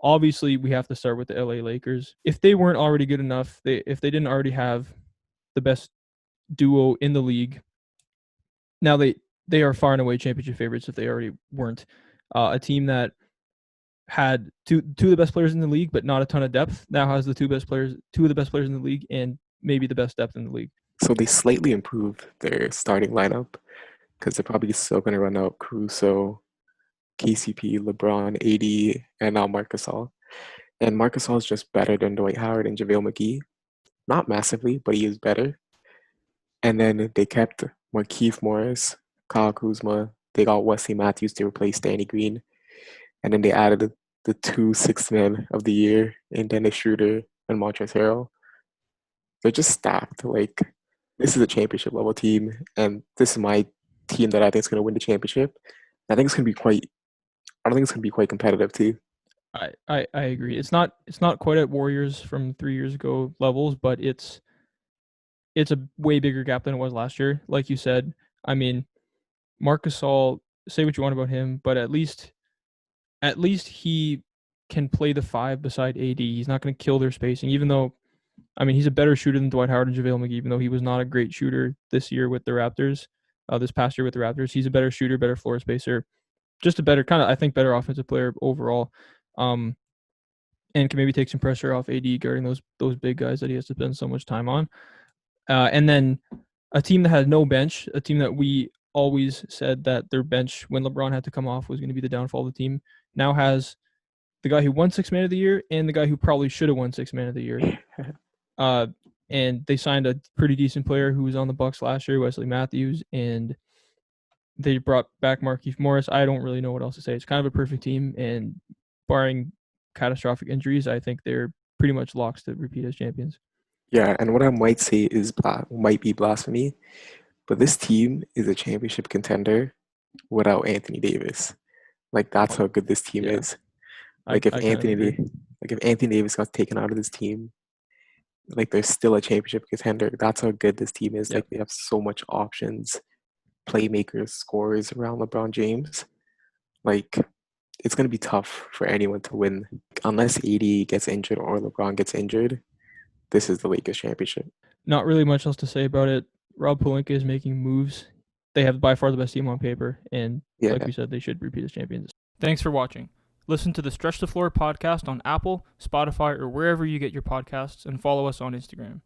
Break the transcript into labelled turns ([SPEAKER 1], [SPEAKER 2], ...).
[SPEAKER 1] obviously we have to start with the LA Lakers. If they weren't already good enough, if they didn't already have the best duo in the league, now they are far and away championship favorites if they already weren't. A team that had two of the best players in the league, but not a ton of depth, now has two of the best players in the league, and maybe the best depth in the league.
[SPEAKER 2] So they slightly improved their starting lineup because they're probably still going to run out Caruso, KCP, LeBron, AD, and now Marc Gasol. And Marc Gasol is just better than Dwight Howard and JaVale McGee. Not massively, but he is better. And then they kept Markieff Morris, Kyle Kuzma. They got Wesley Matthews to replace Danny Green. And then they added the two sixth men of the year in Dennis Schroder and Montrezl Harrell. They're just stacked. Like, this is a championship level team, and this is my team that I think is going to win the championship. I think it's going to be quite. I don't think it's going to be quite competitive too.
[SPEAKER 1] I agree. It's not quite at Warriors from 3 years ago levels, but it's a way bigger gap than it was last year. Like you said, I mean, Marc Gasol, say what you want about him, but at least he can play the five beside AD. He's not going to kill their spacing, even though, I mean, he's a better shooter than Dwight Howard and JaVale McGee, even though he was not a great shooter this year with the Raptors. This past year with the Raptors, he's a better shooter, better floor spacer, just a better kind of, I think, better offensive player overall. And can maybe take some pressure off AD guarding those big guys that he has to spend so much time on. And then a team that had no bench, a team that we always said that their bench when LeBron had to come off was going to be the downfall of the team, now has the guy who won Sixth Man of the Year and the guy who probably should have won Sixth Man of the Year. And they signed a pretty decent player who was on the Bucks last year, Wesley Matthews, and they brought back Markieff Morris. I don't really know what else to say. It's kind of a perfect team, and barring catastrophic injuries, I think they're pretty much locks to repeat as champions.
[SPEAKER 2] Yeah, and what I might say is might be blasphemy, but this team is a championship contender without Anthony Davis. Like, that's how good this team
[SPEAKER 1] Yeah,
[SPEAKER 2] is.
[SPEAKER 1] I kind of agree.
[SPEAKER 2] Like if Anthony Davis got taken out of this team, like they're still a championship contender. That's how good this team is.
[SPEAKER 1] Yep.
[SPEAKER 2] Like, they have so much options, playmakers, scorers around LeBron James. Like, it's gonna be tough for anyone to win unless AD gets injured or LeBron gets injured. This is the Lakers championship.
[SPEAKER 1] Not really much else to say about it. Rob Pelinka is making moves. They have by far the best team on paper, and like
[SPEAKER 2] Yeah.
[SPEAKER 1] we said, they should repeat as champions. Thanks for watching. Listen to the Stretch the Floor podcast on Apple, Spotify, or wherever you get your podcasts, and follow us on Instagram.